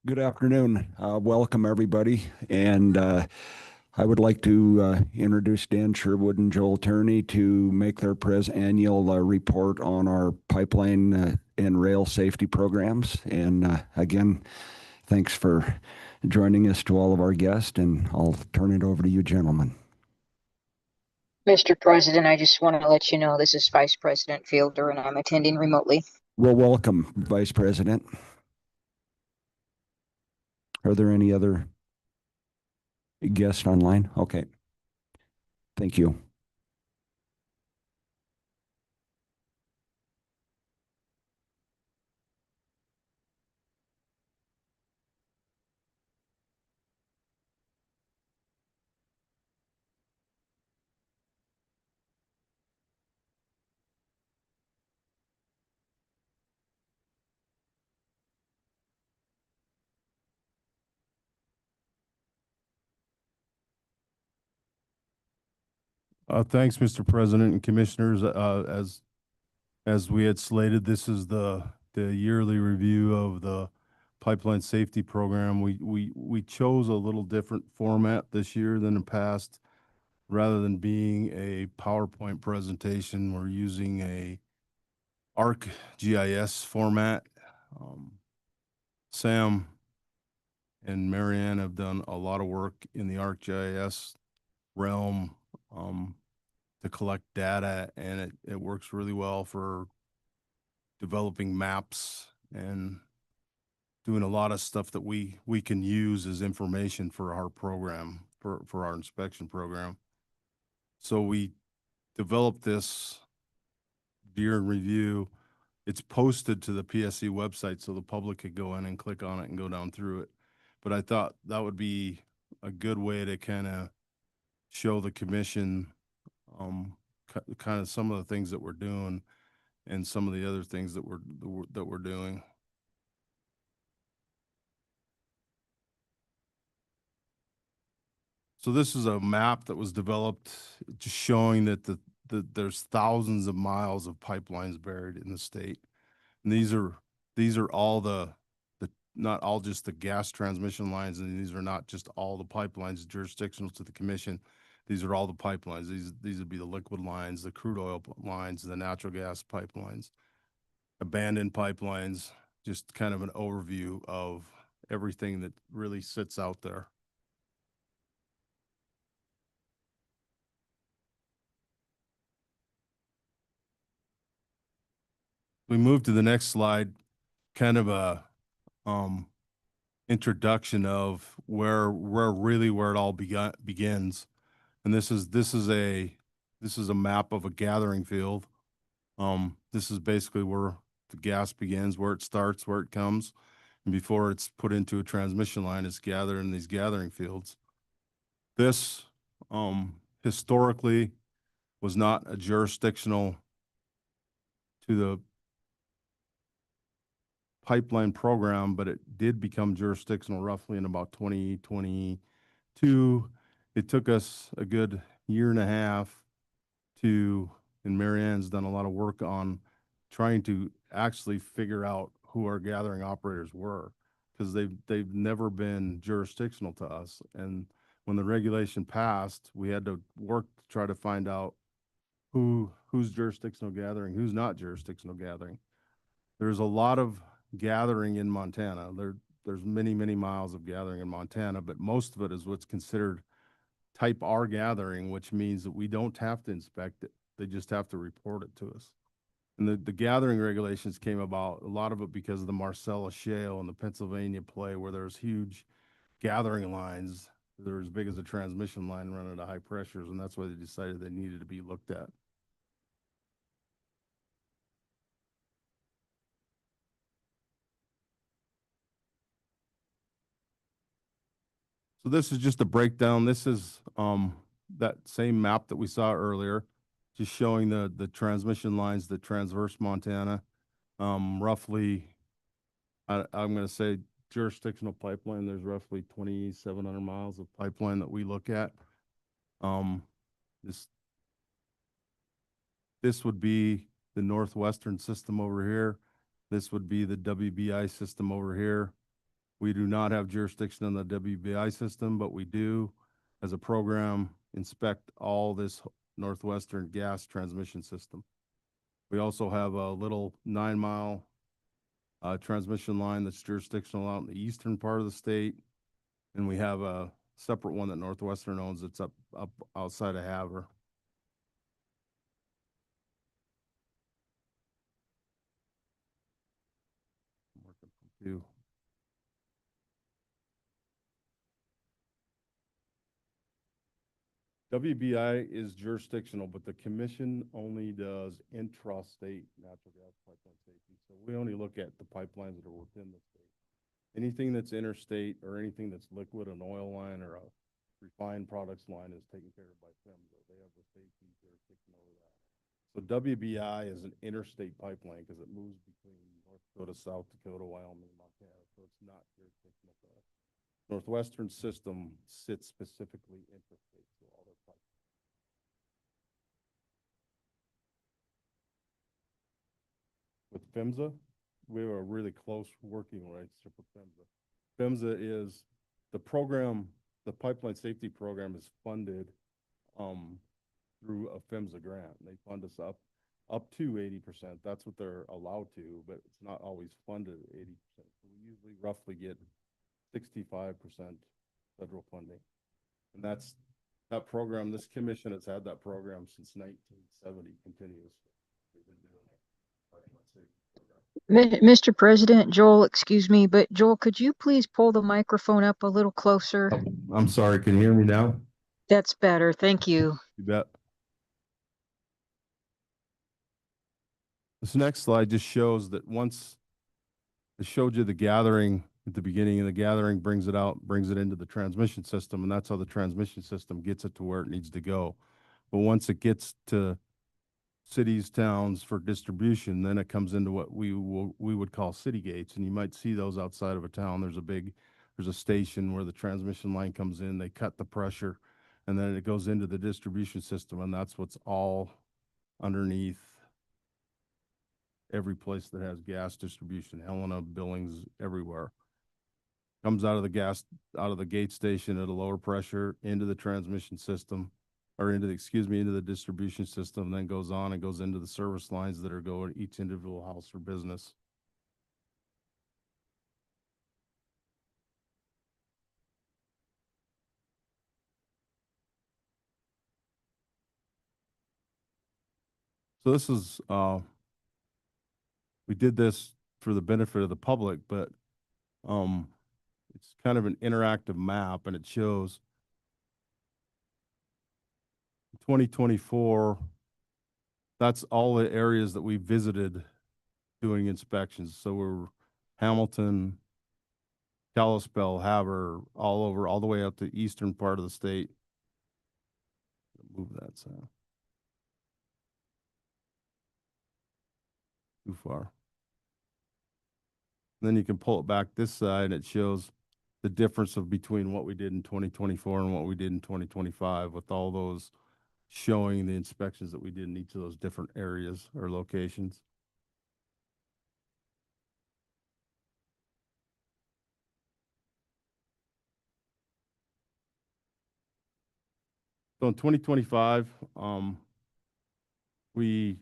Good afternoon. Welcome, everybody. And I would like to introduce Dan Sherwood and Joel Turney to make their annual report on our pipeline and rail safety programs. And again, thanks for joining us to all of our guests, and I'll turn it over to you, gentlemen. Mr. President, I just want to let you know this is Vice President Fielder and I'm attending remotely. Well, welcome, Vice President. Are there any other guests online? Okay. Thank you. Thanks, Mr. President and Commissioners. As we had slated, this is the yearly review of the pipeline safety program. We chose a little different format this year than in the past. Rather than being a PowerPoint presentation, we're using a ArcGIS format. Sam and Marianne have done a lot of work in the ArcGIS realm to collect data, and it works really well for developing maps and doing a lot of stuff that we can use as information for our program, for our inspection program. So we developed this year in review. It's posted to the PSC website so the public could go in and click on it and go down through it. But I thought that would be a good way to kind of show the commission kind of some of the things that we're doing and some of the other things that we're doing. So this is a map that was developed just showing that there's thousands of miles of pipelines buried in the state. And these are all the not all just the gas transmission lines, and these are not just all the pipelines jurisdictional to the commission. These are all the pipelines. These would be the liquid lines, the crude oil lines, the natural gas pipelines, abandoned pipelines, just kind of an overview of everything that really sits out there. We move to the next slide, kind of a introduction of where it all begins. And this is a map of a gathering field. This is basically where the gas begins, where it starts, where it comes. And before it's put into a transmission line, it's gathered in these gathering fields. This historically was not a jurisdictional to the pipeline program, but it did become jurisdictional roughly in about 2022. It took us a good year and a half and Marianne's done a lot of work on trying to actually figure out who our gathering operators were, because they've never been jurisdictional to us. And when the regulation passed, we had to work to try to find out who's jurisdictional gathering, who's not jurisdictional gathering. There's a lot of gathering in Montana. There's many miles of gathering in Montana, but most of it is what's considered type R gathering, which means that we don't have to inspect it. They just have to report it to us. And the gathering regulations came about, a lot of it because of the Marcellus Shale and the Pennsylvania play, where there's huge gathering lines. They're as big as a transmission line running at high pressures, and that's why they decided they needed to be looked at. So this is just a breakdown. This is that same map that we saw earlier, just showing the transmission lines that transverse Montana. Roughly, I'm going to say jurisdictional pipeline, there's roughly 2,700 miles of pipeline that we look at. This would be the Northwestern system over here. This would be the WBI system over here. We do not have jurisdiction on the WBI system, but we do, as a program, inspect all this Northwestern gas transmission system. We also have a little 9-mile transmission line that's jurisdictional out in the eastern part of the state. And we have a separate one that Northwestern owns that's up outside of Havre. Working from 2. WBI is jurisdictional, but the commission only does intrastate natural gas pipeline safety. So we only look at the pipelines that are within the state. Anything that's interstate or anything that's liquid, an oil line or a refined products line is taken care of by PHMSA. They have the safety jurisdiction over that. So WBI is an interstate pipeline because it moves between North Dakota, South Dakota, Wyoming, Montana. So it's not jurisdictional for us. Northwestern system sits specifically interstate, so all their pipelines. With PHMSA, we have a really close working relationship with PHMSA. PHMSA is the program, the pipeline safety program is funded through a PHMSA grant. They fund us up to 80%. That's what they're allowed to, but it's not always funded at 80%. So we usually roughly get 65% federal funding. And that's that program. This commission has had that program since 1970, continuously. We've been doing it. Mr. President, Joel, excuse me, but Joel, could you please pull the microphone up a little closer? Oh, I'm sorry. Can you hear me now? That's better. Thank you. You bet. This next slide just shows that once it showed you the gathering at the beginning, and the gathering brings it out, brings it into the transmission system, and that's how the transmission system gets it to where it needs to go. But once it gets to cities, towns for distribution, then it comes into what we would call city gates, and you might see those outside of a town. There's a station where the transmission line comes in, they cut the pressure, and then it goes into the distribution system, and that's what's all underneath every place that has gas distribution, Helena, Billings, everywhere. Comes out of the gate station at a lower pressure into the transmission system, or into the distribution system, then goes on and goes into the service lines that are going to each individual house or business. So this is, we did this for the benefit of the public, but it's kind of an interactive map, and it shows 2024, that's all the areas that we visited doing inspections. So we're Hamilton, Kalispell, Havre, all over, all the way up to the eastern part of the state. Move that sound. Too far. And then you can pull it back this side, and it shows the difference of between what we did in 2024 and what we did in 2025, with all those showing the inspections that we did in each of those different areas or locations. So in 2025, we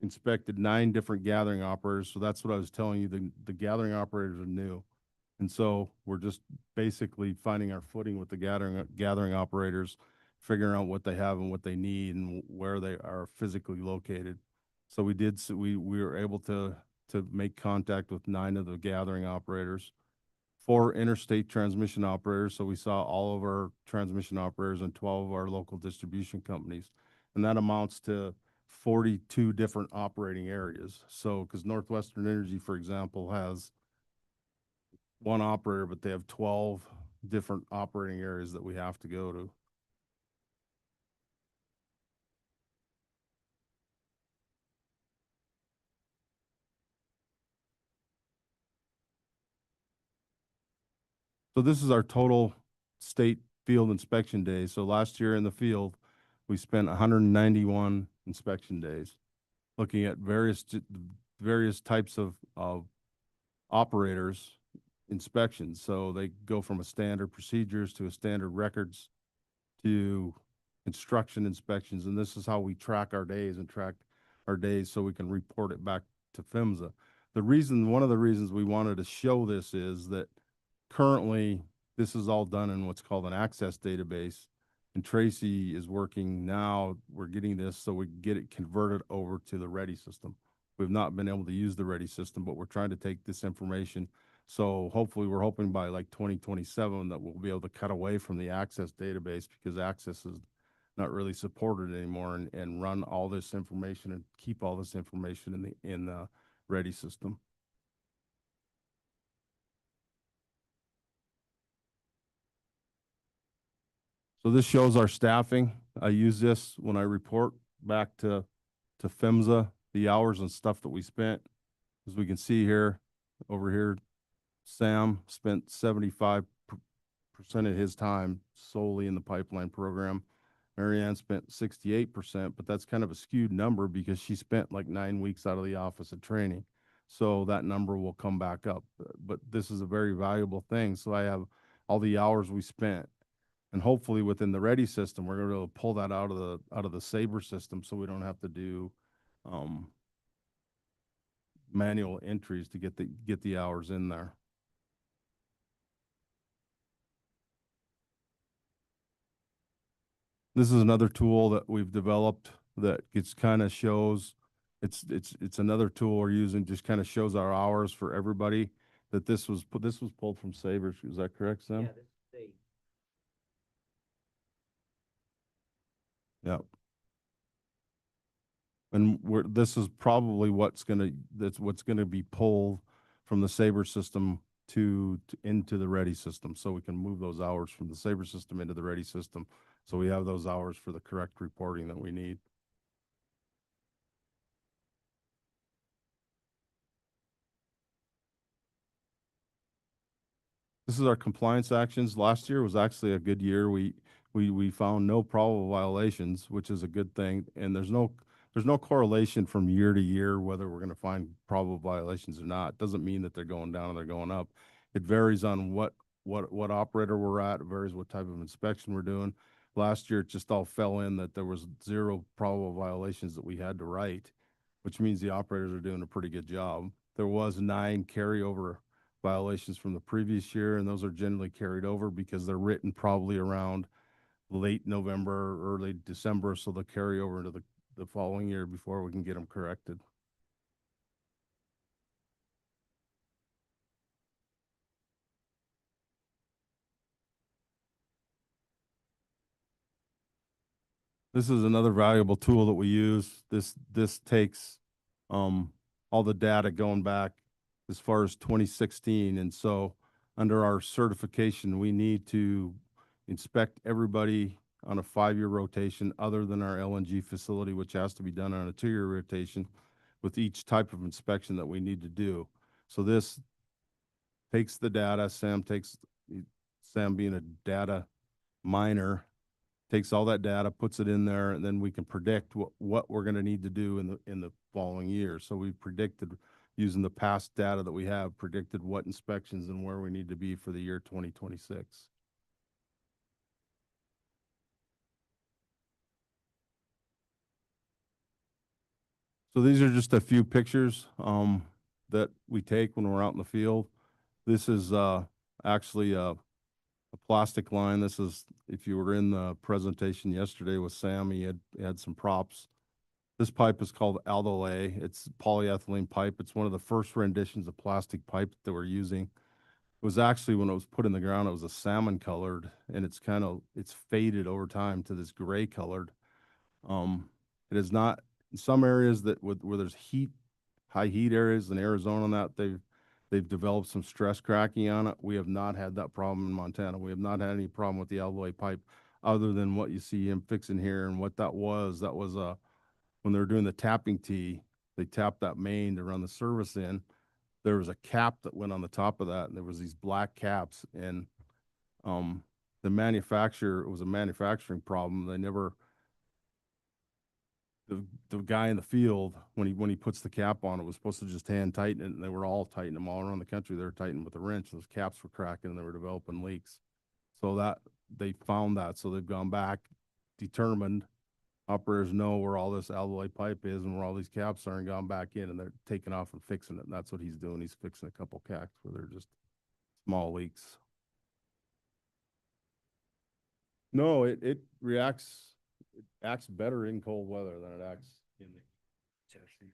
inspected 9 different gathering operators. So that's what I was telling you, the gathering operators are new. And so we're just basically finding our footing with the gathering operators, figuring out what they have and what they need and where they are physically located. So we were able to make contact with 9 of the gathering operators, 4 interstate transmission operators. So we saw all of our transmission operators and 12 of our local distribution companies. And that amounts to 42 different operating areas. So, because Northwestern Energy, for example, has 1 operator, but they have 12 different operating areas that we have to go to. So this is our total state field inspection days. So last year in the field, we spent 191 inspection days looking at various types of operators inspections. So they go from a standard procedures to a standard records to construction inspections. And this is how we track our days so we can report it back to PHMSA. One of the reasons we wanted to show this is that currently this is all done in what's called an access database. And Tracy is working now, we're getting this so we can get it converted over to the Ready system. We've not been able to use the Ready system, but we're trying to take this information. So hopefully we're hoping by like 2027 that we'll be able to cut away from the access database, because access is not really supported anymore, and run all this information and keep all this information in the Ready system. So this shows our staffing. I use this when I report back to PHMSA, the hours and stuff that we spent. As we can see here, over here, Sam spent 75% of his time solely in the pipeline program. Marianne spent 68%, but that's kind of a skewed number because she spent like 9 weeks out of the office of training. So that number will come back up. But this is a very valuable thing. So I have all the hours we spent. And hopefully within the Ready system, we're going to pull that out of the Sabre system, so we don't have to do manual entries to get the hours in there. This is another tool that we've developed that shows, it's another tool we're using, just kind of shows our hours for everybody. That this was pulled from Sabre. Is that correct, Sam? Yeah, this is Yeah. And this is probably that's what's gonna be pulled from the Sabre system into the Ready system, so we can move those hours from the Sabre system into the Ready system, so we have those hours for the correct reporting that we need. This is our compliance actions. Last year was actually a good year. We found no probable violations, which is a good thing. And there's no correlation from year to year whether we're going to find probable violations or not. It doesn't mean that they're going down or they're going up. It varies on what operator we're at. It varies what type of inspection we're doing. Last year, it just all fell in that there was 0 probable violations that we had to write, which means the operators are doing a pretty good job. There was 9 carryover violations from the previous year, and those are generally carried over because they're written probably around late November, early December, so they'll carry over into the following year before we can get them corrected. This is another valuable tool that we use. This takes all the data going back as far as 2016. And so under our certification, we need to inspect everybody on a 5-year rotation other than our LNG facility, which has to be done on a 2-year rotation with each type of inspection that we need to do. So this takes the data, Sam being a data miner, takes all that data, puts it in there, and then we can predict what we're going to need to do in the following year. So we predicted, using the past data that we have, predicted what inspections and where we need to be for the year 2026. So these are just a few pictures that we take when we're out in the field. This is actually a plastic line. This is, if you were in the presentation yesterday with Sam, he had some props. This pipe is called Aldolay. It's polyethylene pipe. It's one of the first renditions of plastic pipe that we're using. It was actually, when it was put in the ground, it was a salmon colored, and it's faded over time to this gray colored. It is not, in some areas where there's high heat areas in Arizona, and that they've developed some stress cracking on it. We have not had that problem in Montana. We have not had any problem with the alloy pipe, other than what you see him fixing here. And what that was when they were doing the tapping tee, they tapped that main to run the service in. There was a cap that went on the top of that, and there was these black caps. And the manufacturer, it was a manufacturing problem. the guy in the field, when he puts the cap on, it was supposed to just hand tighten it, and they were all tightening them all around the country. They were tightening with a wrench. Those caps were cracking and they were developing leaks. So that they found that. So they've gone back, determined operators know where all this alloy pipe is and where all these caps are, and gone back in, and they're taking off and fixing it. And that's what he's doing. He's fixing a couple caps where they're just small leaks. No, it acts better in cold weather than it acts in the Tennessee.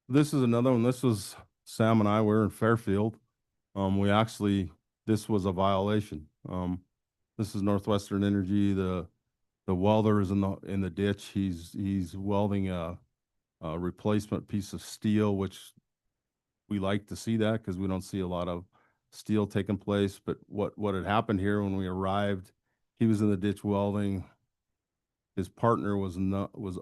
This is another one. This was Sam and I were in Fairfield. This was a violation. This is Northwestern Energy. The welder is in the ditch. He's welding a replacement piece of steel, which we like to see that because we don't see a lot of steel taking place. But what had happened here when we arrived, he was in the ditch welding. His partner was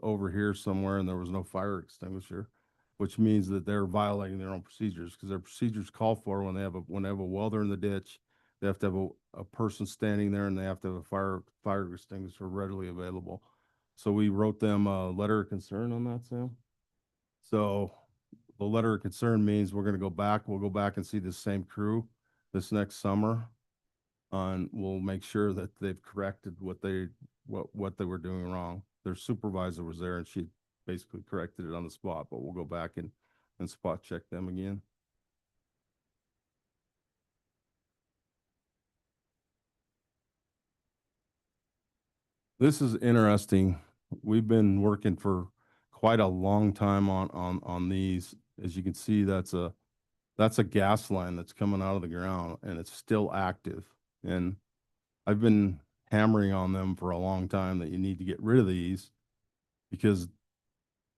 over here somewhere, and there was no fire extinguisher, which means that they're violating their own procedures, because their procedures call for when they have a welder in the ditch, they have to have a person standing there, and they have to have a fire extinguisher readily available. So we wrote them a letter of concern on that, Sam. So the letter of concern means we're going to go back. We'll go back and see this same crew this next summer, and we'll make sure that they've corrected what they were doing wrong. Their supervisor was there, and she basically corrected it on the spot, but we'll go back and spot check them again. This is interesting. We've been working for quite a long time on these. As you can see, that's a gas line that's coming out of the ground, and it's still active. And I've been hammering on them for a long time that you need to get rid of these, because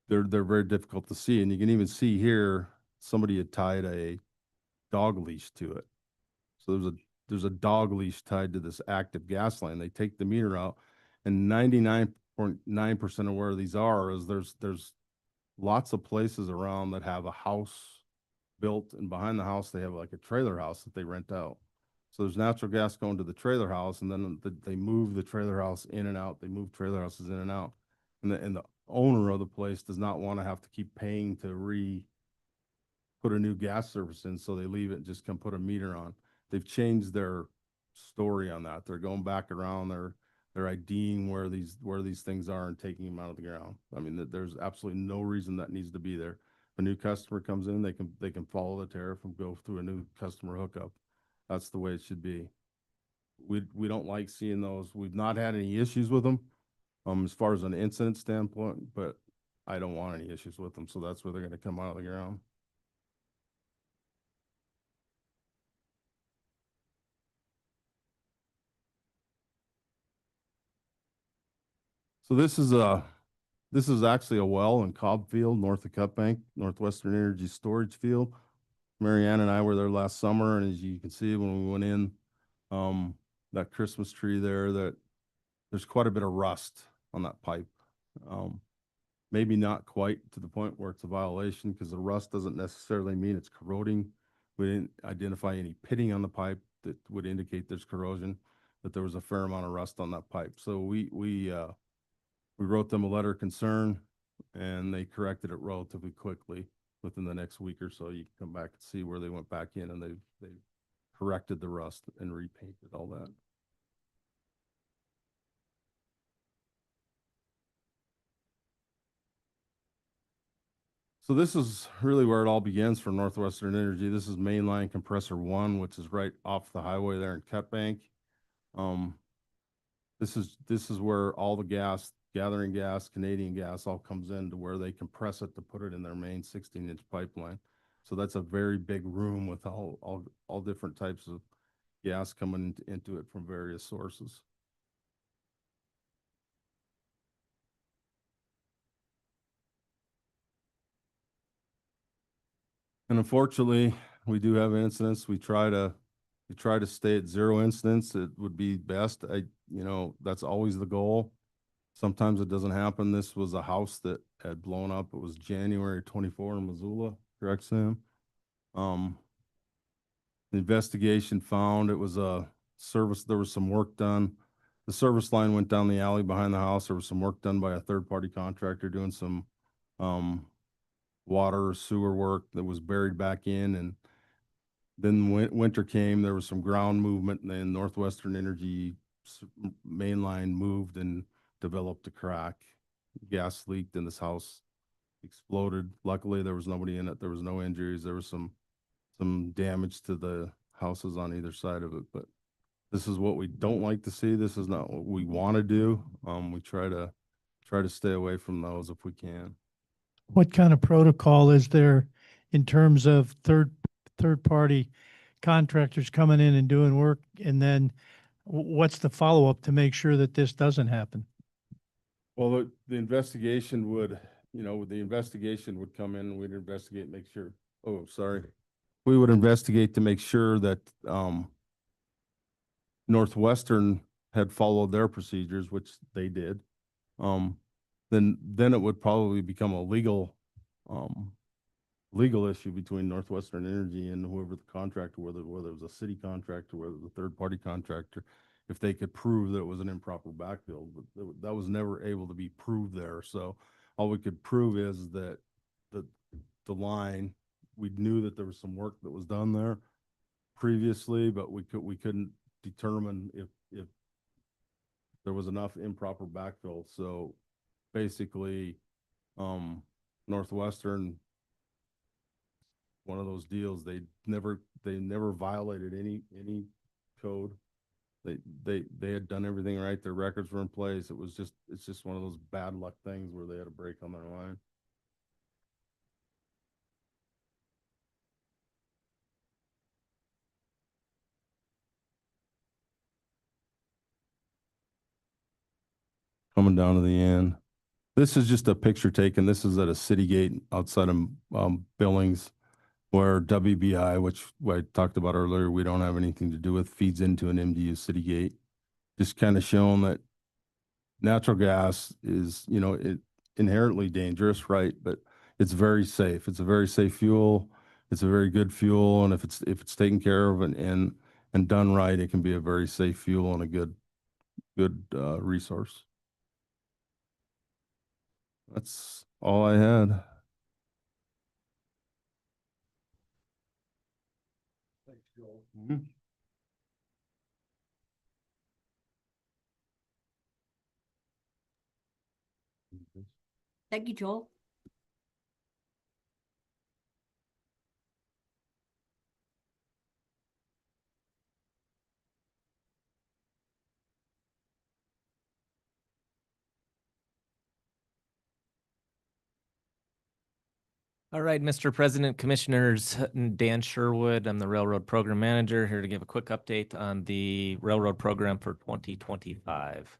they're very difficult to see. And you can even see here, somebody had tied a dog leash to it. So there's a dog leash tied to this active gas line. They take the meter out, and 99.9% of where these are is there's lots of places around that have a house built, and behind the house they have like a trailer house that they rent out. So there's natural gas going to the trailer house, and then they move the trailer house in and out. They move trailer houses in and out, and the owner of the place does not want to have to keep paying to put a new gas service in, so they leave it and just come put a meter on. They've changed their story on that. They're going back around. They're IDing where these things are and taking them out of the ground. I mean, there's absolutely no reason that needs to be there. If a new customer comes in, they can follow the tariff and go through a new customer hookup. That's the way it should be. We don't like seeing those. We've not had any issues with them, as far as an incident standpoint, but I don't want any issues with them. So that's where they're going to come out of the ground. So this is actually a well in Cobb Field, north of Cut Bank, Northwestern Energy storage field. Marianne and I were there last summer, and as you can see when we went in, that Christmas tree there, that there's quite a bit of rust on that pipe. Maybe not quite to the point where it's a violation, because the rust doesn't necessarily mean it's corroding. We didn't identify any pitting on the pipe that would indicate there's corrosion, but there was a fair amount of rust on that pipe. So we wrote them a letter of concern, and they corrected it relatively quickly within the next week or so. You can come back and see where they went back in, and they corrected the rust and repainted all that. So this is really where it all begins for Northwestern Energy. This is mainline compressor 1, which is right off the highway there in Cut Bank. This is where all the gas, gathering gas, Canadian gas, all comes in to where they compress it to put it in their main 16-inch pipeline. So that's a very big room with all different types of gas coming into it from various sources. And unfortunately, we do have incidents. We try to stay at 0 incidents. It would be best. That's always the goal. Sometimes it doesn't happen. This was a house that had blown up. It was January 24 in Missoula, correct, Sam? The investigation found it was a service, there was some work done. The service line went down the alley behind the house. There was some work done by a third-party contractor doing some water or sewer work that was buried back in. And then winter came, there was some ground movement, and then Northwestern Energy main line moved and developed a crack. Gas leaked in this house, exploded. Luckily, there was nobody in it. There was no injuries. There was some damage to the houses on either side of it, but this is what we don't like to see. This is not what we want to do. We try to stay away from those if we can. What kind of protocol is there in terms of third-party contractors coming in and doing work? And then what's the follow-up to make sure that this doesn't happen? Well, the investigation would, the investigation would come in, we'd investigate, make sure, oh, sorry. We would investigate to make sure that, Northwestern had followed their procedures, which they did. Then it would probably become a legal issue between Northwestern Energy and whoever the contractor, whether it was a city contractor, whether it was a third-party contractor, if they could prove that it was an improper backfill. But that was never able to be proved there. So all we could prove is that the line, we knew that there was some work that was done there previously, but we couldn't determine if there was enough improper backfill. So basically, Northwestern, one of those deals, they never violated any code. They had done everything right. Their records were in place. It's just one of those bad luck things where they had a break on their line. Coming down to the end. This is just a picture taken. This is at a city gate outside of Billings, where WBI, which I talked about earlier, we don't have anything to do with, feeds into an MDU city gate. Just kind of showing that natural gas is, it inherently dangerous, right? But it's very safe. It's a very safe fuel. It's a very good fuel, and if it's taken care of and done right, it can be a very safe fuel and a good resource. That's all I had. Thanks, Joel. Mhm. Thank you, Joel. All right, Mr. President, Commissioners, Dan Sherwood. I'm the Railroad Program Manager, here to give a quick update on the railroad program for 2025.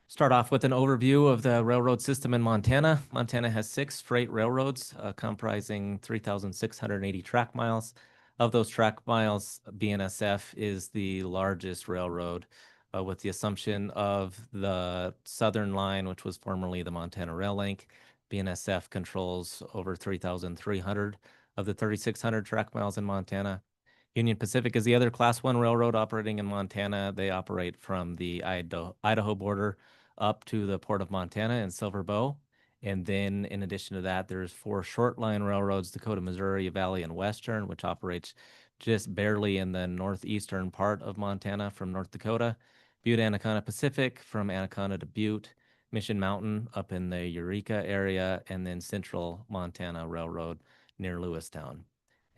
Start off with an overview of the railroad system in Montana. Montana has 6 freight railroads comprising 3,680 track miles. Of those track miles, BNSF is the largest railroad, with the assumption of the Southern Line, which was formerly the Montana Rail Link. BNSF controls over 3,300 of the 3,600 track miles in Montana. Union Pacific is the other Class 1 railroad operating in Montana. They operate from the Idaho border up to the Port of Montana in Silver Bow. And then in addition to that, there's 4 short line railroads, Dakota, Missouri, Valley, and Western, which operates just barely in the northeastern part of Montana from North Dakota. Butte Anaconda Pacific from Anaconda to Butte. Mission Mountain up in the Eureka area, and then Central Montana Railroad near Lewistown.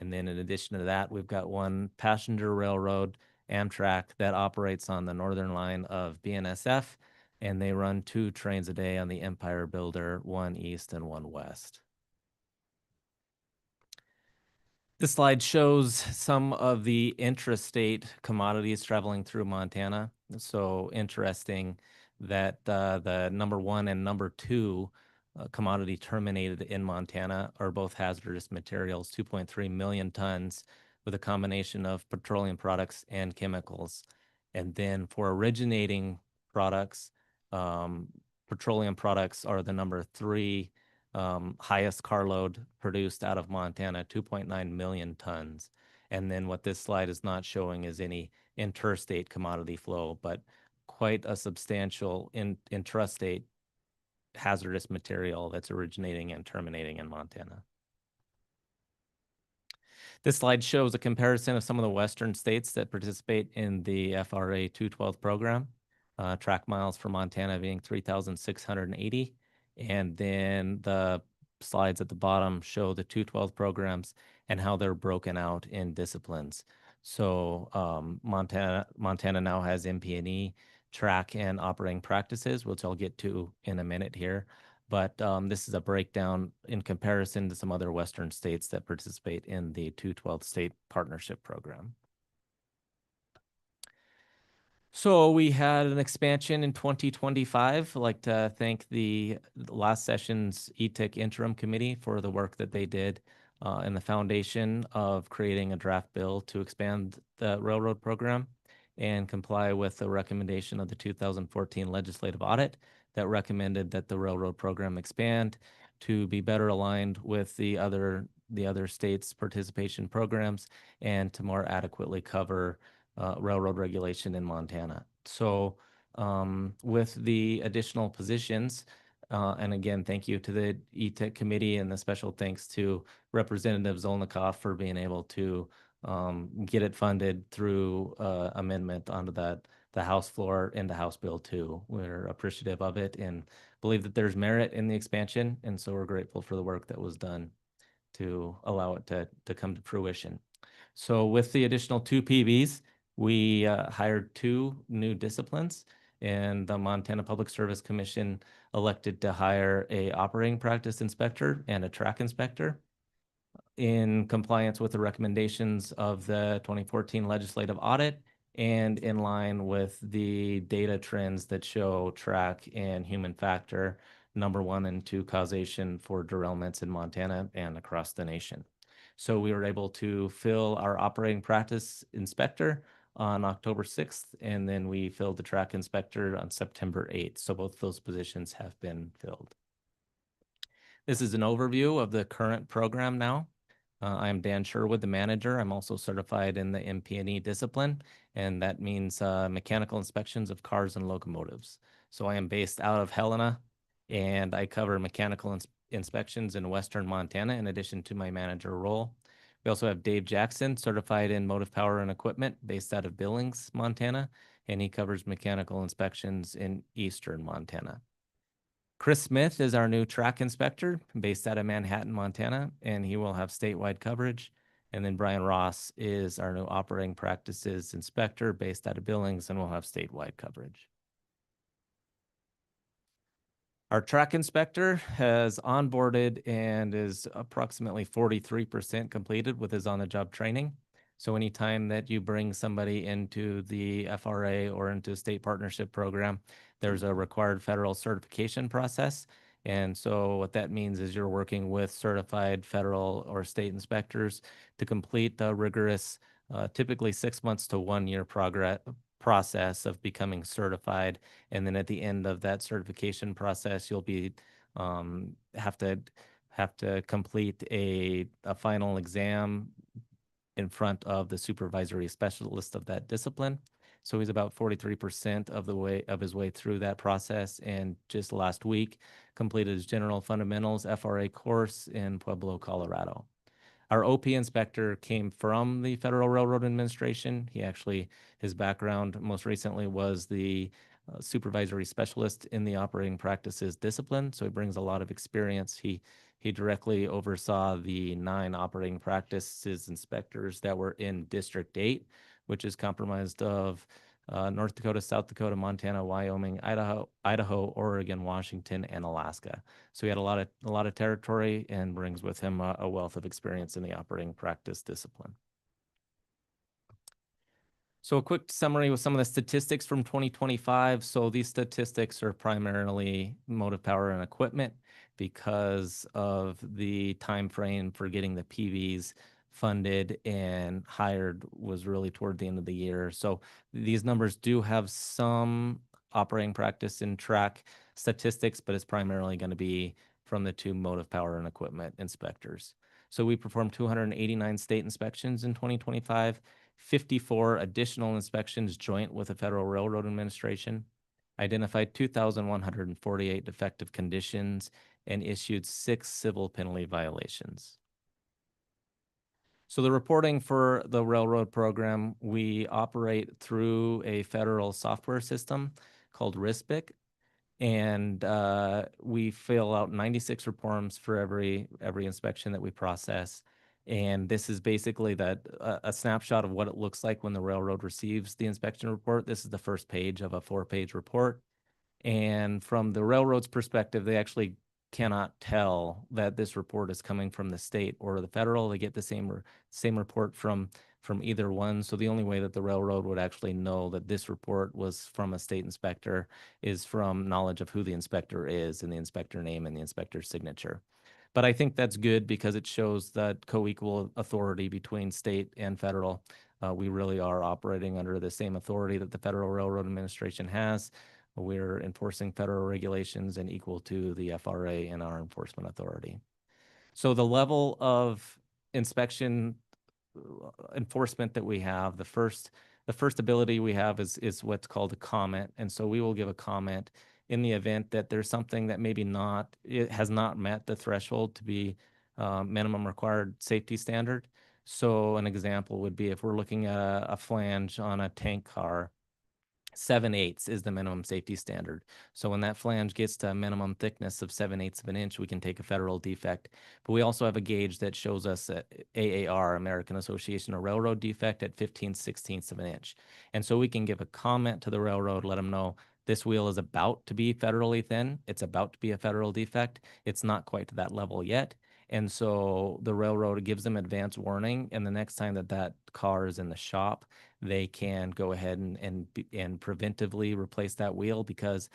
And then in addition to that, we've got 1 passenger railroad, Amtrak, that operates on the northern line of BNSF, and they run 2 trains a day on the Empire Builder, 1 east and 1 west. This slide shows some of the intrastate commodities traveling through Montana. So interesting that the number 1 and number 2 commodity terminated in Montana are both hazardous materials, 2.3 million tons, with a combination of petroleum products and chemicals. And then for originating products, petroleum products are the number 3 highest carload produced out of Montana, 2.9 million tons. And then what this slide is not showing is any interstate commodity flow, but quite a substantial intrastate hazardous material that's originating and terminating in Montana. This slide shows a comparison of some of the western states that participate in the FRA 212 program. Track miles for Montana being 3,680. And then the slides at the bottom show the 212 programs and how they're broken out in disciplines. So Montana now has MP&E, track, and operating practices, which I'll get to in a minute here. But this is a breakdown in comparison to some other Western states that participate in the 212 state partnership program. So we had an expansion in 2025. I'd like to thank the last session's ETIC interim committee for the work that they did in the foundation of creating a draft bill to expand the railroad program and comply with the recommendation of the 2014 legislative audit that recommended that the railroad program expand to be better aligned with the other states' participation programs and to more adequately cover railroad regulation in Montana. So with the additional positions, and again, thank you to the ETIC committee and the special thanks to Representative Zolnikoff for being able to get it funded through amendment onto the House floor into House Bill 2. We're appreciative of it and believe that there's merit in the expansion. And so we're grateful for the work that was done to allow it to come to fruition. So with the additional 2 PBs, we hired 2 new disciplines, and the Montana Public Service Commission elected to hire a operating practice inspector and a track inspector in compliance with the recommendations of the 2014 legislative audit and in line with the data trends that show track and human factor number 1 and 2 causation for derailments in Montana and across the nation. So we were able to fill our operating practice inspector on October 6th, and then we filled the track inspector on September 8th. So both those positions have been filled. This is an overview of the current program now. I'm Dan Sherwood, the manager. I'm also certified in the MP&E discipline, and that means mechanical inspections of cars and locomotives. So I am based out of Helena, and I cover mechanical inspections in Western Montana in addition to my manager role. We also have Dave Jackson, certified in motive power and equipment, based out of Billings, Montana, and he covers mechanical inspections in Eastern Montana. Chris Smith is our new track inspector based out of Manhattan, Montana, and he will have statewide coverage. And then Brian Ross is our new operating practices inspector based out of Billings and will have statewide coverage. Our track inspector has onboarded and is approximately 43% completed with his on-the-job training. So anytime that you bring somebody into the FRA or into a state partnership program, there's a required federal certification process. And so what that means is you're working with certified federal or state inspectors to complete the rigorous, typically 6 months to 1 year process of becoming certified. And then at the end of that certification process, you'll be have to complete a final exam in front of the supervisory specialist of that discipline. So he's about 43% of his way through that process, and just last week completed his general fundamentals FRA course in Pueblo, Colorado. Our OP inspector came from the Federal Railroad Administration. His background most recently was the supervisory specialist in the operating practices discipline. So he brings a lot of experience. He directly oversaw the 9 operating practices inspectors that were in District 8, which is comprised of North Dakota, South Dakota, Montana, Wyoming, Idaho, Oregon, Washington, and Alaska. So he had a lot of territory and brings with him a wealth of experience in the operating practice discipline. So a quick summary with some of the statistics from 2025. So these statistics are primarily motive power and equipment because of the time frame for getting the PVs funded and hired was really toward the end of the year. So these numbers do have some operating practice and track statistics, but it's primarily going to be from the two motive power and equipment inspectors. So we performed 289 state inspections in 2025, 54 additional inspections joint with the Federal Railroad Administration, identified 2,148 defective conditions, and issued 6 civil penalty violations. So the reporting for the railroad program, we operate through a federal software system called RISPIC, and we fill out 96 reports for every inspection that we process. And this is basically a snapshot of what it looks like when the railroad receives the inspection report. This is the first page of a 4-page report. And from the railroad's perspective, they actually cannot tell that this report is coming from the state or the federal. They get the same report from either one. So the only way that the railroad would actually know that this report was from a state inspector is from knowledge of who the inspector is and the inspector name and the inspector's signature. But I think that's good because it shows that co-equal authority between state and federal. We really are operating under the same authority that the Federal Railroad Administration has. We're enforcing federal regulations and equal to the FRA and our enforcement authority. So the level of inspection enforcement that we have, the first ability we have is what's called a comment. And so we will give a comment in the event that there's something that maybe it has not met the threshold to be minimum required safety standard. So an example would be if we're looking at a flange on a tank car, 7/8 is the minimum safety standard. So when that flange gets to a minimum thickness of 7/8 of an inch, we can take a federal defect. But we also have a gauge that shows us AAR, American Association of Railroad defect, at 15/16 of an inch. And so we can give a comment to the railroad, let them know this wheel is about to be federally thin. It's about to be a federal defect. It's not quite to that level yet. And so the railroad gives them advance warning. And the next time that car is in the shop, they can go ahead and preventively replace that wheel, because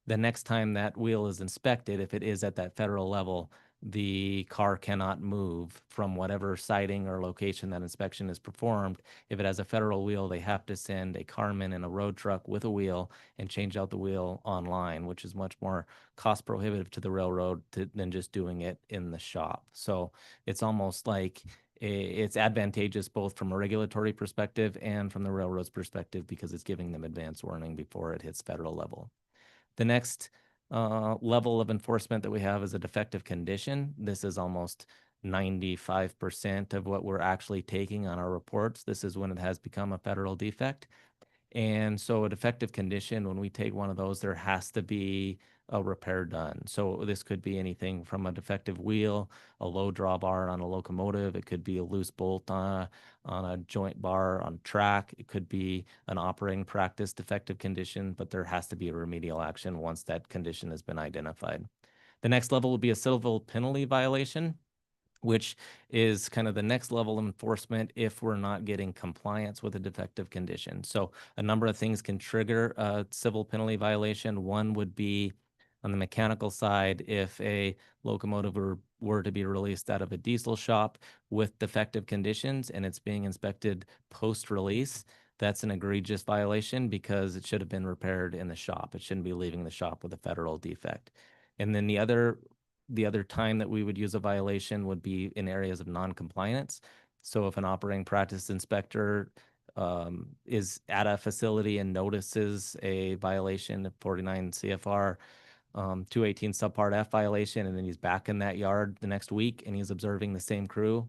the next time that wheel is inspected, if it is at that federal level, the car cannot move from whatever siting or location that inspection is performed. If it has a federal wheel, they have to send a carman in a road truck with a wheel and change out the wheel online, which is much more cost prohibitive to the railroad than just doing it in the shop. So it's almost like it's advantageous both from a regulatory perspective and from the railroad's perspective, because it's giving them advance warning before it hits federal level. The next level of enforcement that we have is a defective condition. This is almost 95% of what we're actually taking on our reports. This is when it has become a federal defect. And so a defective condition, when we take one of those, there has to be a repair done. So this could be anything from a defective wheel, a low drawbar on a locomotive. It could be a loose bolt on a joint bar on track. It could be an operating practice defective condition, but there has to be a remedial action once that condition has been identified. The next level would be a civil penalty violation, which is kind of the next level of enforcement if we're not getting compliance with a defective condition. So a number of things can trigger a civil penalty violation. One would be on the mechanical side, if a locomotive were to be released out of a diesel shop with defective conditions and it's being inspected post-release, that's an egregious violation because it should have been repaired in the shop. It shouldn't be leaving the shop with a federal defect. And then the other time that we would use a violation would be in areas of non-compliance. So if an operating practice inspector is at a facility and notices a violation of 49 CFR 218 subpart F violation, and then he's back in that yard the next week and he's observing the same crew,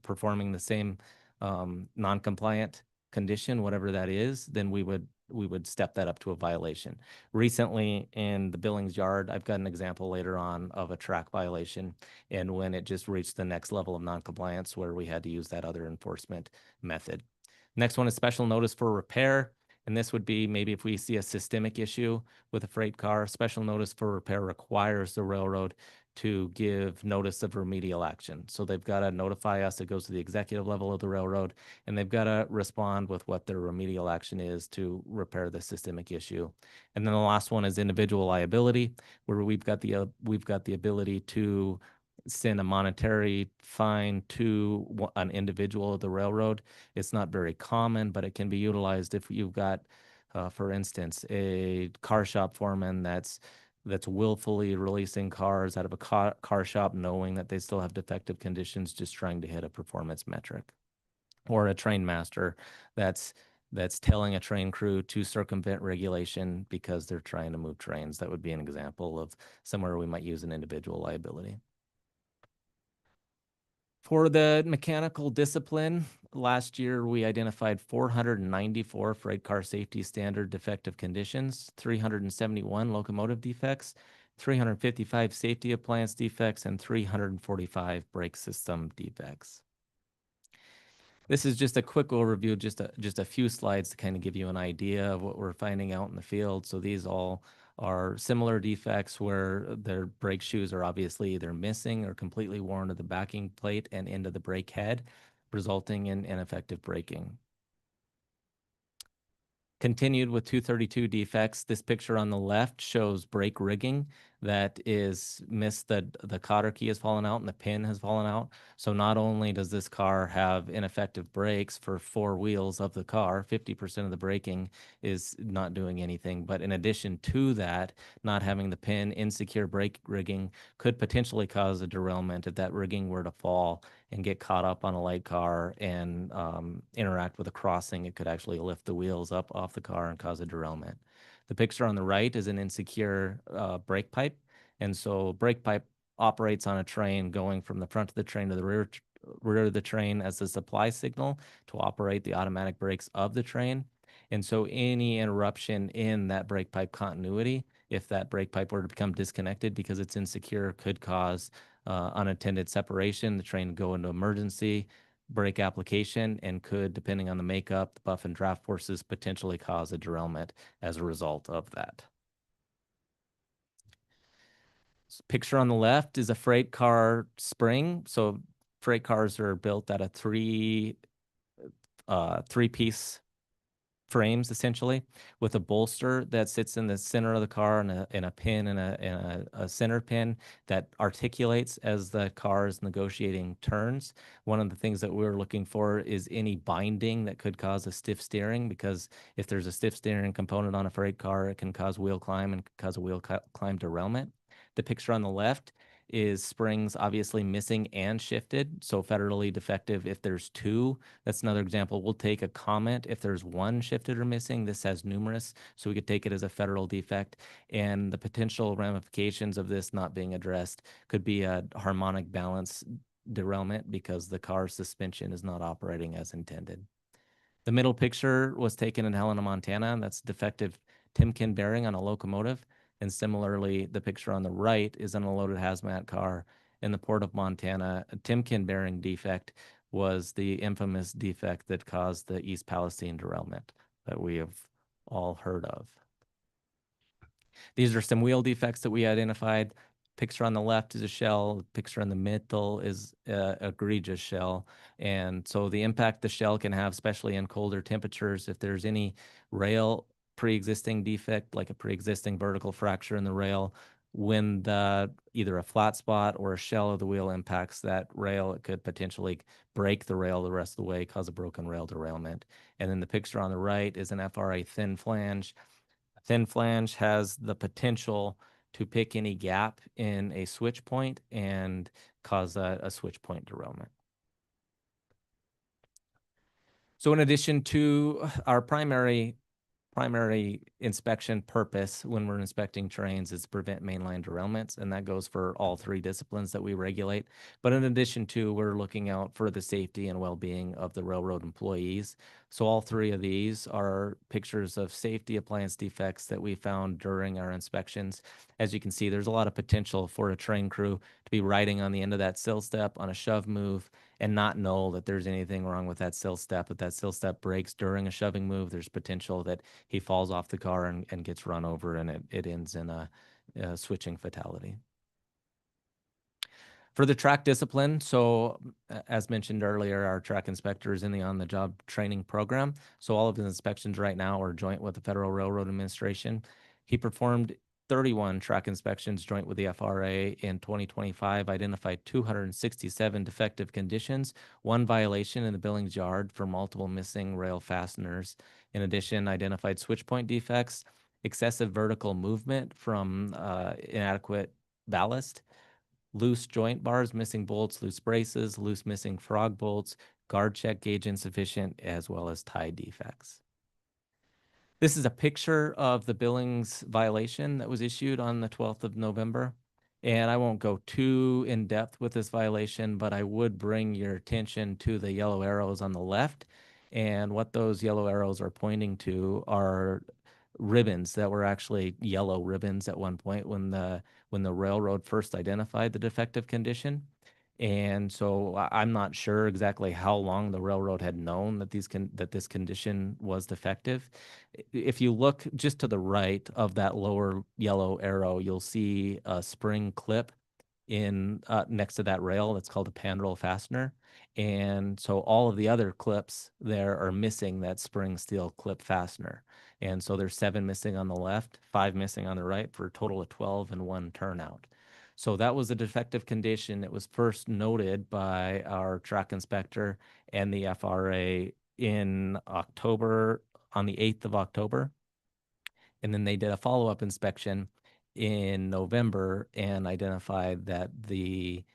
performing the same non-compliant condition, whatever that is, then we would step that up to a violation. Recently in the Billings yard, I've got an example later on of a track violation, and when it just reached the next level of non-compliance where we had to use that other enforcement method. Next one is special notice for repair. And this would be maybe if we see a systemic issue with a freight car, special notice for repair requires the railroad to give notice of remedial action. So they've got to notify us. It goes to the executive level of the railroad, and they've got to respond with what their remedial action is to repair the systemic issue. And then the last one is individual liability, where we've got the ability to send a monetary fine to an individual of the railroad. It's not very common, but it can be utilized if you've got, for instance, a car shop foreman that's that's willfully releasing cars out of a car shop knowing that they still have defective conditions, just trying to hit a performance metric. Or a train master that's telling a train crew to circumvent regulation because they're trying to move trains. That would be an example of somewhere we might use an individual liability. For the mechanical discipline, last year we identified 494 freight car safety standard defective conditions, 371 locomotive defects, 355 safety appliance defects, and 345 brake system defects. This is just a quick overview, just a few slides to kind of give you an idea of what we're finding out in the field. So these all are similar defects where their brake shoes are obviously either missing or completely worn to the backing plate and into the brake head, resulting in ineffective braking. Continued with 232 defects. This picture on the left shows brake rigging that is missed. The cotter key has fallen out and the pin has fallen out. So not only does this car have ineffective brakes for 4 wheels of the car, 50% of the braking is not doing anything. But in addition to that, not having the pin, insecure brake rigging could potentially cause a derailment if that rigging were to fall and get caught up on a light car and interact with a crossing. It could actually lift the wheels up off the car and cause a derailment. The picture on the right is an insecure brake pipe. And so brake pipe operates on a train going from the front of the train to the rear of the train as a supply signal to operate the automatic brakes of the train. And so any interruption in that brake pipe continuity, if that brake pipe were to become disconnected because it's insecure, could cause unattended separation, the train go into emergency brake application, and could, depending on the makeup, the buff and draft forces, potentially cause a derailment as a result of that. So picture on the left is a freight car spring. So freight cars are built out of three-piece frames, essentially, with a bolster that sits in the center of the car and a pin and a center pin that articulates as the car is negotiating turns. One of the things that we're looking for is any binding that could cause a stiff steering, because if there's a stiff steering component on a freight car, it can cause wheel climb and cause a wheel climb derailment. The picture on the left is springs obviously missing and shifted, so federally defective if there's 2. That's another example. We'll take a comment if there's 1 shifted or missing. This has numerous, so we could take it as a federal defect. And the potential ramifications of this not being addressed could be a harmonic balance derailment because the car's suspension is not operating as intended. The middle picture was taken in Helena, Montana, and that's defective Timken bearing on a locomotive. And similarly, the picture on the right is on a loaded hazmat car in the port of Montana. A Timken bearing defect was the infamous defect that caused the East Palestine derailment that we have all heard of. These are some wheel defects that we identified. Picture on the left is a shell. Picture in the middle is egregious shell. And so the impact the shell can have, especially in colder temperatures, if there's any rail pre-existing defect, like a pre-existing vertical fracture in the rail, when either a flat spot or a shell of the wheel impacts that rail, it could potentially break the rail the rest of the way, cause a broken rail derailment. And then the picture on the right is an FRA thin flange. A thin flange has the potential to pick any gap in a switch point and cause a switch point derailment. So in addition to our primary inspection purpose when we're inspecting trains is to prevent mainline derailments, and that goes for all 3 disciplines that we regulate. But in addition to, we're looking out for the safety and well-being of the railroad employees. So all 3 of these are pictures of safety appliance defects that we found during our inspections. As you can see, there's a lot of potential for a train crew to be riding on the end of that sill step on a shove move and not know that there's anything wrong with that sill step. If that sill step breaks during a shoving move, there's potential that he falls off the car and gets run over, and it ends in a switching fatality. For the track discipline, so as mentioned earlier, our track inspector is in the on-the-job training program. So all of his inspections right now are joint with the Federal Railroad Administration. He performed 31 track inspections joint with the FRA in 2025, identified 267 defective conditions, 1 violation in the Billings Yard for multiple missing rail fasteners. In addition, identified switch point defects excessive vertical movement from inadequate ballast, loose joint bars, missing bolts, loose braces, loose missing frog bolts, guard check gauge insufficient, as well as tie defects. This is a picture of the Billings violation that was issued on the 12th of November. And I won't go too in depth with this violation, but I would bring your attention to the yellow arrows on the left. And what those yellow arrows are pointing to are ribbons that were actually yellow ribbons at one point when the railroad first identified the defective condition. And so I'm not sure exactly how long the railroad had known that this condition was defective. If you look just to the right of that lower yellow arrow, you'll see a spring clip in next to that rail that's called a panroll fastener. And so all of the other clips there are missing that spring steel clip fastener. And so there's 7 missing on the left, 5 missing on the right, for a total of 12 and 1 turnout. So that was a defective condition. It was first noted by our track inspector and the FRA in October, on the 8th of October. And then they did a follow-up inspection in November and identified that the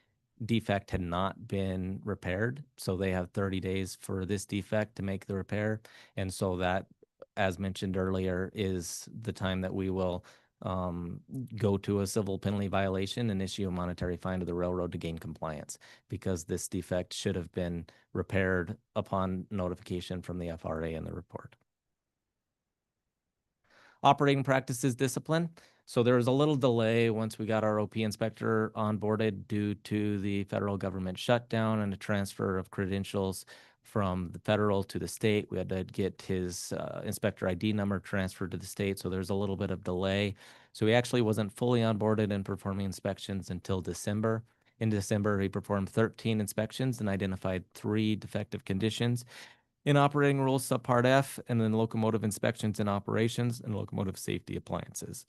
defect had not been repaired. So they have 30 days for this defect to make the repair. And so that, as mentioned earlier, is the time that we will go to a civil penalty violation and issue a monetary fine to the railroad to gain compliance, because this defect should have been repaired upon notification from the FRA in the report. Operating practices discipline. So there was a little delay once we got our OP inspector onboarded due to the federal government shutdown and a transfer of credentials from the federal to the state. We had to get his inspector ID number transferred to the state. So there's a little bit of delay. So he actually wasn't fully onboarded and performing inspections until December. In December, he performed 13 inspections and identified 3 defective conditions in operating rules subpart F, and then locomotive inspections in operations and locomotive safety appliances.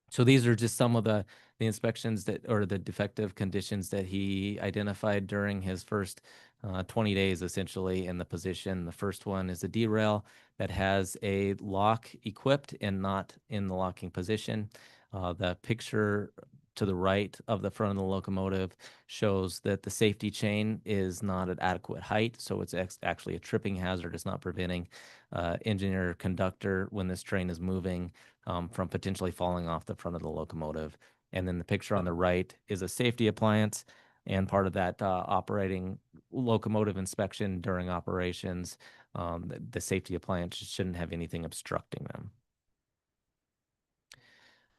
So these are just some of the inspections that, or the defective conditions that he identified during his first 20 days, essentially, in the position. The first one is a derail that has a lock equipped and not in the locking position. The picture to the right of the front of the locomotive shows that the safety chain is not at adequate height. So it's actually a tripping hazard. It's not preventing engineer or conductor, when this train is moving, from potentially falling off the front of the locomotive. And then the picture on the right is a safety appliance, and part of that operating locomotive inspection during operations, the safety appliance shouldn't have anything obstructing them.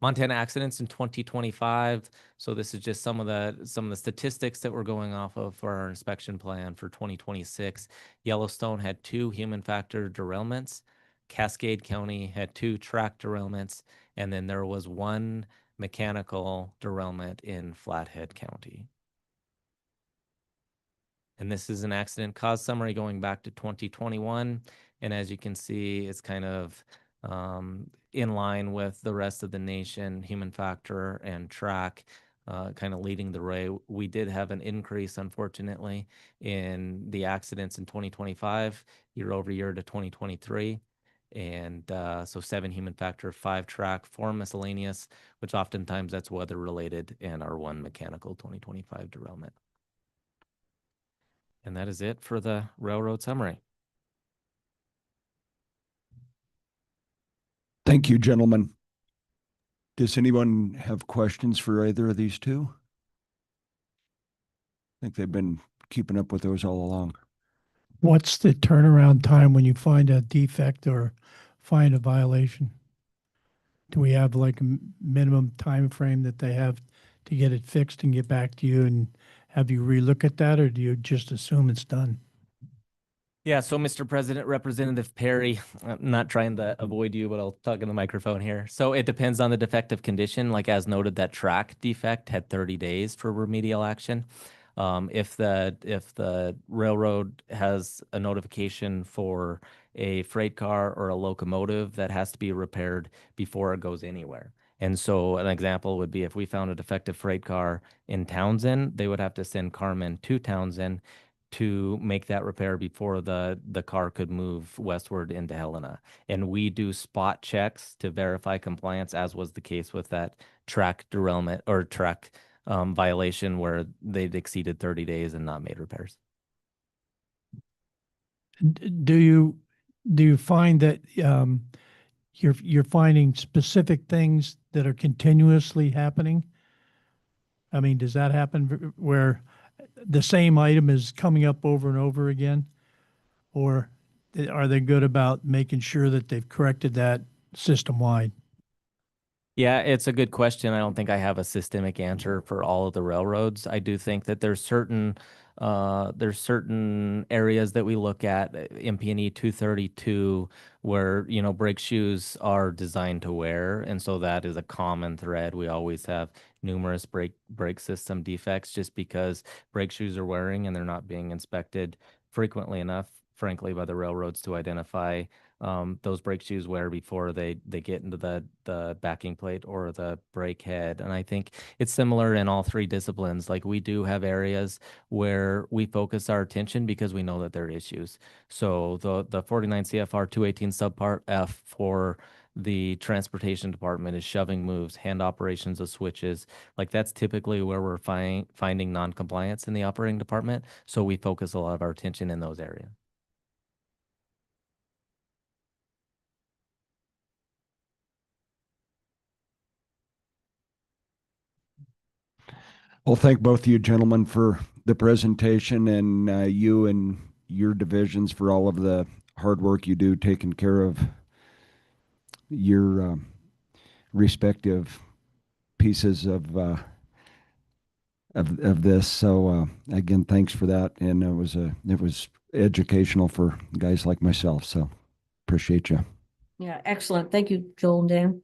Montana accidents in 2025. So this is just some of the statistics that we're going off of for our inspection plan for 2026. Yellowstone had 2 human factor derailments. Cascade County had 2 track derailments, and then there was 1 mechanical derailment in Flathead County. And this is an accident cause summary going back to 2021. And as you can see, it's kind of in line with the rest of the nation, human factor and track kind of leading the way. We did have an increase, unfortunately, in the accidents in 2025, year over year to 2023. And so 7 human factor, 5 track, 4 miscellaneous, which oftentimes that's weather related, and our 1 mechanical 2025 derailment. And that is it for the railroad summary. Thank you, gentlemen. Does anyone have questions for either of these two? I think they've been keeping up with those all along. What's the turnaround time when you find a defect or find a violation? Do we have like a minimum time frame that they have to get it fixed and get back to you, and have you relook at that, or do you just assume it's done? Yeah, so Mr. President, Representative Perry, I'm not trying to avoid you, but I'll talk in the microphone here. So it depends on the defective condition. Like as noted, that track defect had 30 days for remedial action. If the railroad has a notification for a freight car or a locomotive, that has to be repaired before it goes anywhere. And so an example would be if we found a defective freight car in Townsend, they would have to send carmen to Townsend, to make that repair before the car could move westward into Helena. And we do spot checks to verify compliance, as was the case with that track derailment or track violation where they'd exceeded 30 days and not made repairs. Do you find that you're finding specific things that are continuously happening? I mean, does that happen where the same item is coming up over and over again? Or are they good about making sure that they've corrected that system-wide? Yeah, it's a good question. I don't think I have a systemic answer for all of the railroads. I do think that there's certain areas that we look at, MP&E 232, where, you know, brake shoes are designed to wear. And so that is a common thread. We always have numerous brake system defects just because brake shoes are wearing and they're not being inspected frequently enough, frankly, by the railroads to identify those brake shoes wear before they get into the backing plate or the brake head. And I think it's similar in all three disciplines. Like, we do have areas where we focus our attention because we know that there are issues. So the 49 CFR 218 subpart F for the transportation department is shoving moves, hand operations of switches. Like, that's typically where we're finding non-compliance in the operating department. So we focus a lot of our attention in those areas. Well, thank both of you gentlemen for the presentation, and you and your divisions for all of the hard work you do taking care of your respective pieces of this. So again, thanks for that, and it was educational for guys like myself. So appreciate you. Yeah, excellent. Thank you, Joel and Dan.